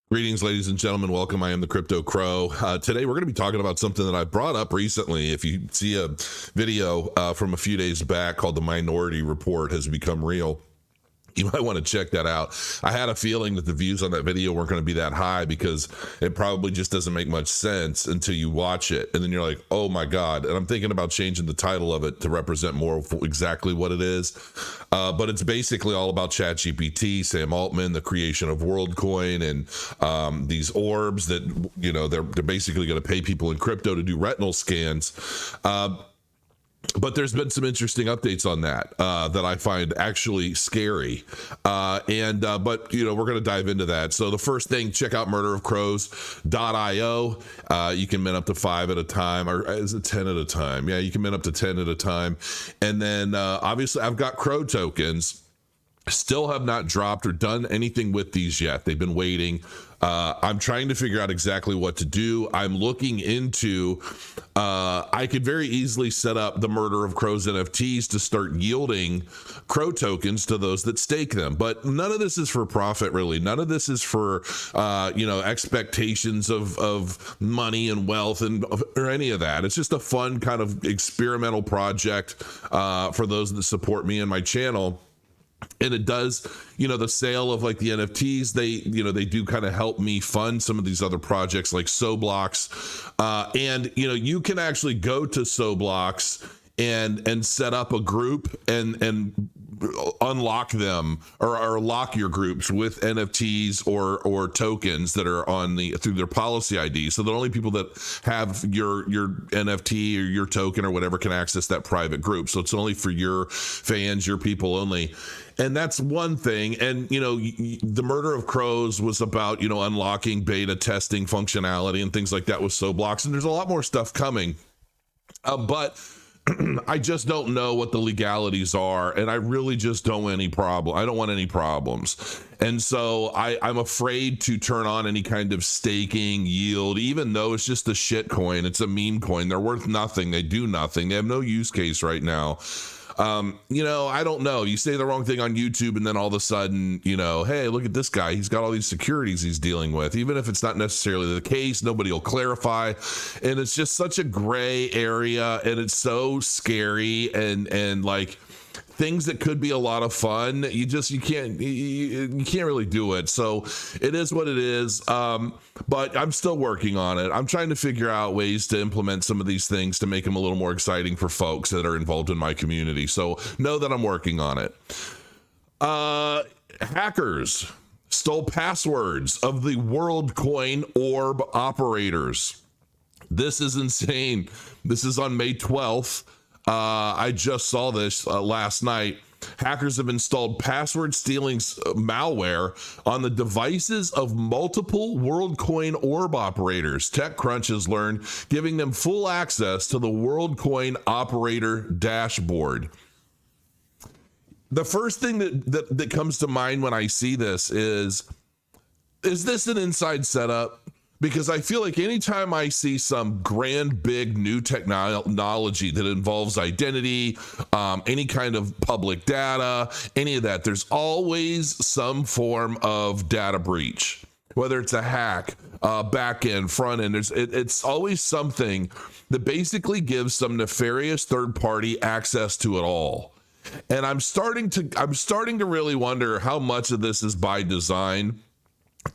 Greetings, ladies and gentlemen. Welcome. I am the Crypto Crow. Today, we're going to be talking about something that I brought up recently. If you see a video from a few days back called The Minority Report Has Become Real, you might want to check that out. I had a feeling that the views on that video weren't going to be that high because it probably just doesn't make much sense until you watch it. And then you're like, oh my God. And I'm thinking about changing the title of it to represent more of exactly what it is. But it's basically all about ChatGPT, Sam Altman, the creation of WorldCoin, and these orbs that, you know, they're basically going to pay people in crypto to do retinal scans. But there's been some interesting updates on that that I find actually scary. But, you know, we're going to dive into that. So the first thing, check out murderofcrows.io. You can mint up to 5 at a time, or is it 10 at a time? Yeah, you can mint up to 10 at a time. And then obviously I've got Crow tokens. Still have not dropped or done anything with these yet. They've been waiting. I'm trying to figure out exactly what to do. I'm looking into, I could very easily set up the Murder of Crows NFTs to start yielding Crow tokens to those that stake them. But none of this is for profit, really. None of this is for, expectations of money and wealth or any of that. It's just a fun kind of experimental project for those that support me and my channel. And it does, you know, the sale of like the NFTs, they do kind of help me fund some of these other projects like Soblox. And, you know, you can actually go to Soblox and set up a group and unlock them or lock your groups with NFTs or tokens that are on through their policy ID. So that only people that have your NFT or your token or whatever can access that private group. So it's only for your fans, your people only. And that's one thing. And, you know, the Murder of Crows was about, you know, unlocking beta testing functionality and things like that with Soblox. And there's a lot more stuff coming. But I just don't know what the legalities are, and I really just don't want any problem. I don't want any problems. And so I'm afraid to turn on any kind of staking yield, even though it's just a shit coin. It's a meme coin. They're worth nothing. They do nothing. They have no use case right now. You know, I don't know. You say the wrong thing on YouTube and then all of a sudden, you know, hey, look at this guy. He's got all these securities he's dealing with. Even if it's not necessarily the case, nobody will clarify. And it's just such a gray area, and it's so scary and like things that could be a lot of fun. You can't really do it. So it is what it is. But I'm still working on it. I'm trying to figure out ways to implement some of these things to make them a little more exciting for folks that are involved in my community. So know that I'm working on it. Hackers stole passwords of the WorldCoin orb operators. This is insane. This is on May 12th. I just saw this last night. Hackers have installed password stealing malware on the devices of multiple WorldCoin orb operators, TechCrunch has learned, giving them full access to the WorldCoin operator dashboard. The first thing that comes to mind when I see this is this an inside setup? Because I feel like anytime I see some grand, big new technology that involves identity, any kind of public data, any of that, there's always some form of data breach, whether it's a hack, back end, front end. It's always something that basically gives some nefarious third party access to it all. And I'm starting to really wonder how much of this is by design,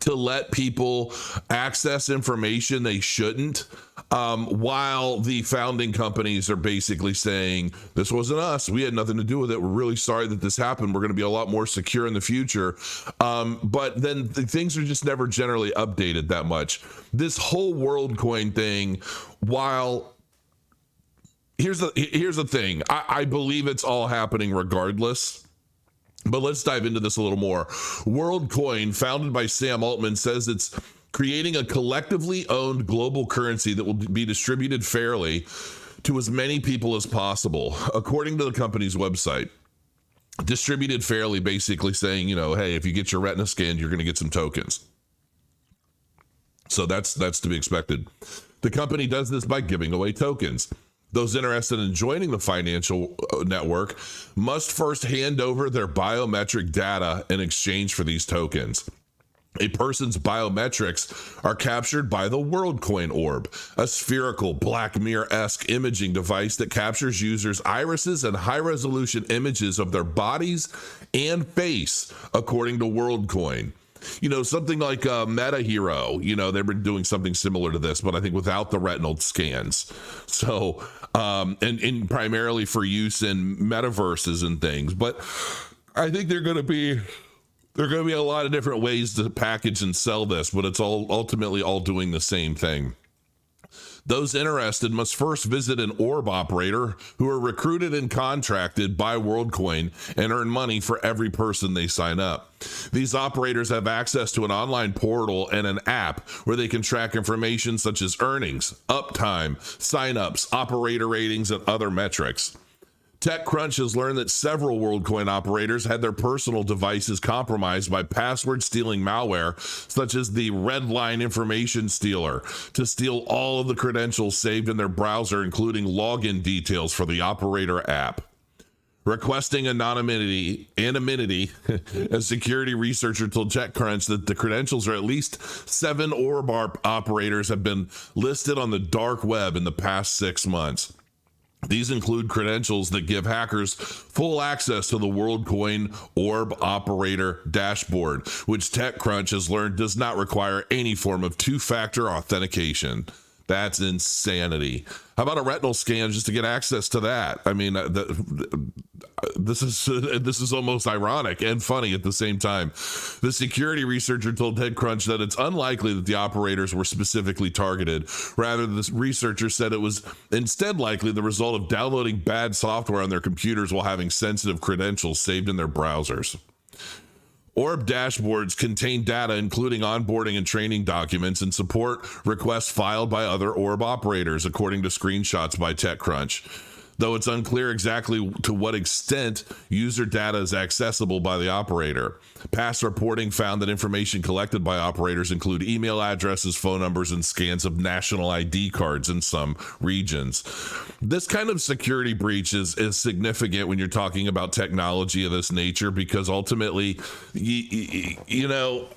to let people access information they shouldn't, while the founding companies are basically saying, this wasn't us, we had nothing to do with it, we're really sorry that this happened, we're going to be a lot more secure in the future. But then things are just never generally updated that much. This whole WorldCoin thing, while here's the thing, I believe it's all happening regardless. But let's dive into this a little more. WorldCoin, founded by Sam Altman, says it's creating a collectively owned global currency that will be distributed fairly to as many people as possible, according to the company's website. Distributed fairly, basically saying, you know, hey, if you get your retina scanned, you're going to get some tokens. So that's to be expected. The company does this by giving away tokens. Those interested in joining the financial network must first hand over their biometric data in exchange for these tokens. A person's biometrics are captured by the WorldCoin orb, a spherical Black Mirror-esque imaging device that captures users' irises and high-resolution images of their bodies and face, according to WorldCoin. You know, something like Meta Hero, you know, they've been doing something similar to this, but I think without the retinal scans. So, and primarily for use in metaverses and things. But I think there are going to be a lot of different ways to package and sell this, but it's all ultimately all doing the same thing. Those interested must first visit an orb operator who are recruited and contracted by WorldCoin and earn money for every person they sign up. These operators have access to an online portal and an app where they can track information such as earnings, uptime, signups, operator ratings, and other metrics. TechCrunch has learned that several WorldCoin operators had their personal devices compromised by password-stealing malware, such as the Redline Information Stealer, to steal all of the credentials saved in their browser, including login details for the operator app. Requesting anonymity, a security researcher told TechCrunch that the credentials are at least 7 orb operators have been listed on the dark web in the past 6 months. These include credentials that give hackers full access to the WorldCoin Orb Operator dashboard, which TechCrunch has learned does not require any form of two-factor authentication. That's insanity. How about a retinal scan just to get access to that? I mean, this is almost ironic and funny at the same time. The security researcher told TechCrunch that it's unlikely that the operators were specifically targeted. Rather, the researcher said it was instead likely the result of downloading bad software on their computers while having sensitive credentials saved in their browsers. Orb dashboards contain data including onboarding and training documents and support requests filed by other Orb operators, according to screenshots by TechCrunch. Though it's unclear exactly to what extent user data is accessible by the operator. Past reporting found that information collected by operators include email addresses, phone numbers, and scans of national ID cards in some regions. This kind of security breach is significant when you're talking about technology of this nature, because ultimately, you know,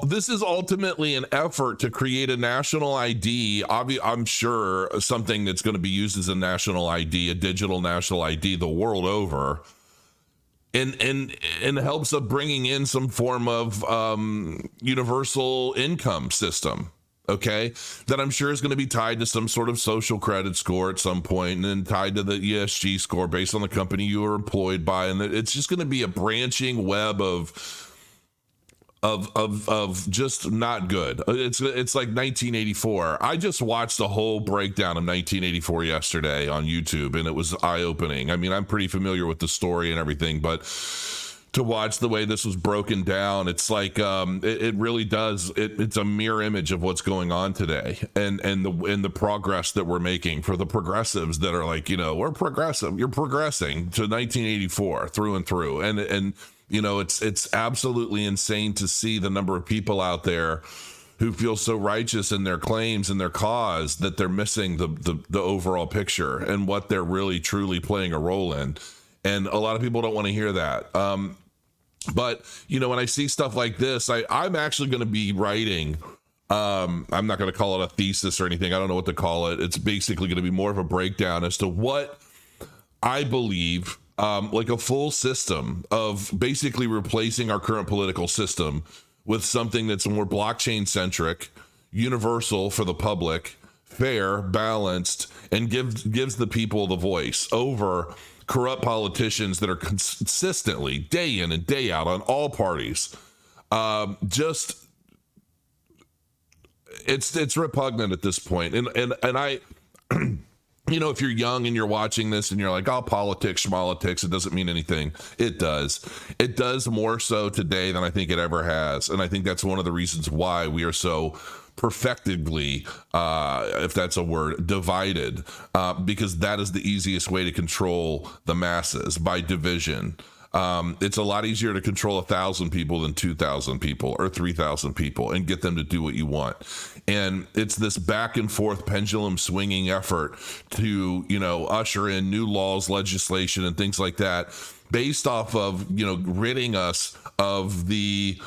this is ultimately an effort to create a national ID. I'm sure something that's going to be used as a national ID, a digital national ID the world over, and helps of bringing in some form of universal income system. Okay, that I'm sure is going to be tied to some sort of social credit score at some point, and then tied to the ESG score based on the company you were employed by, and it's just going to be a branching web of just not good. It's like 1984. I just watched the whole breakdown of 1984 yesterday on YouTube, and it was eye-opening. I mean, I'm pretty familiar with the story and everything, but to watch the way this was broken down, it's like it really does. It's a mirror image of what's going on today, and the progress that we're making for the progressives that are like, you know, we're progressive. You're progressing to 1984 through and through, and you know, it's absolutely insane to see the number of people out there who feel so righteous in their claims and their cause that they're missing the overall picture and what they're really truly playing a role in. And a lot of people don't want to hear that. But, you know, when I see stuff like this, I'm actually going to be writing, I'm not going to call it a thesis or anything. I don't know what to call it. It's basically going to be more of a breakdown as to what I believe, like a full system of basically replacing our current political system with something that's more blockchain centric, universal for the public, fair, balanced, and gives the people the voice over corrupt politicians that are consistently day in and day out on all parties. It's repugnant at this point. And I, you know, if you're young and you're watching this and you're like, oh, politics, schmolitics, it doesn't mean anything. It does. It does more so today than I think it ever has. And I think that's one of the reasons why we are so perfectedly, if that's a word, divided, because that is the easiest way to control the masses, by division. It's a lot easier to control 1,000 people than 2,000 people or 3,000 people and get them to do what you want. And it's this back and forth pendulum swinging effort to, usher in new laws, legislation, and things like that based off of, ridding us of the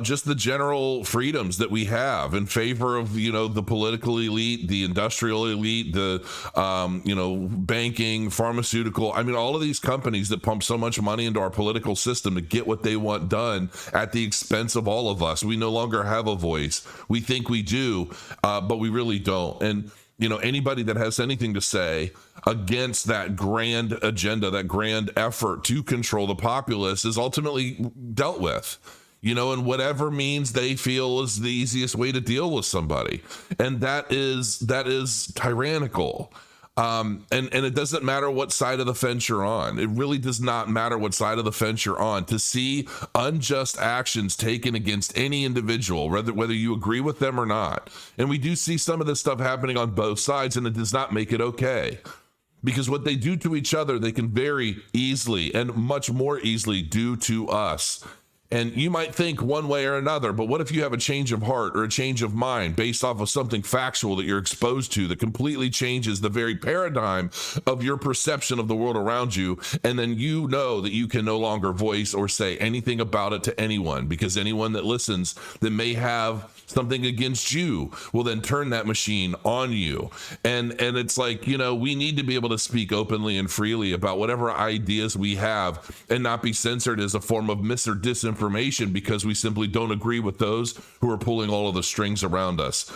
just the general freedoms that we have in favor of, the political elite, the industrial elite, the, banking, pharmaceutical. I mean, all of these companies that pump so much money into our political system to get what they want done at the expense of all of us. We no longer have a voice. We think we do, but we really don't. And, anybody that has anything to say against that grand agenda, that grand effort to control the populace is ultimately dealt with. In whatever means they feel is the easiest way to deal with somebody. And that is tyrannical. And it doesn't matter what side of the fence you're on. It really does not matter what side of the fence you're on. To see unjust actions taken against any individual, whether you agree with them or not. And we do see some of this stuff happening on both sides, and it does not make it okay. Because what they do to each other, they can very easily and much more easily do to us. And you might think one way or another, but what if you have a change of heart or a change of mind based off of something factual that you're exposed to that completely changes the very paradigm of your perception of the world around you, and then you know that you can no longer voice or say anything about it to anyone, because anyone that listens that may have something against you will then turn that machine on you. And it's like, we need to be able to speak openly and freely about whatever ideas we have and not be censored as a form of mis or disinformation because we simply don't agree with those who are pulling all of the strings around us.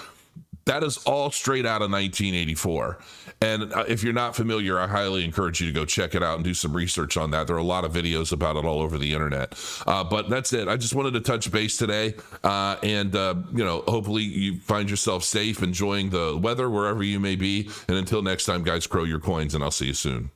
That is all straight out of 1984. And if you're not familiar, I highly encourage you to go check it out and do some research on that. There are a lot of videos about it all over the internet. But that's it. I just wanted to touch base today. Hopefully you find yourself safe, enjoying the weather wherever you may be. And until next time, guys, grow your coins, and I'll see you soon.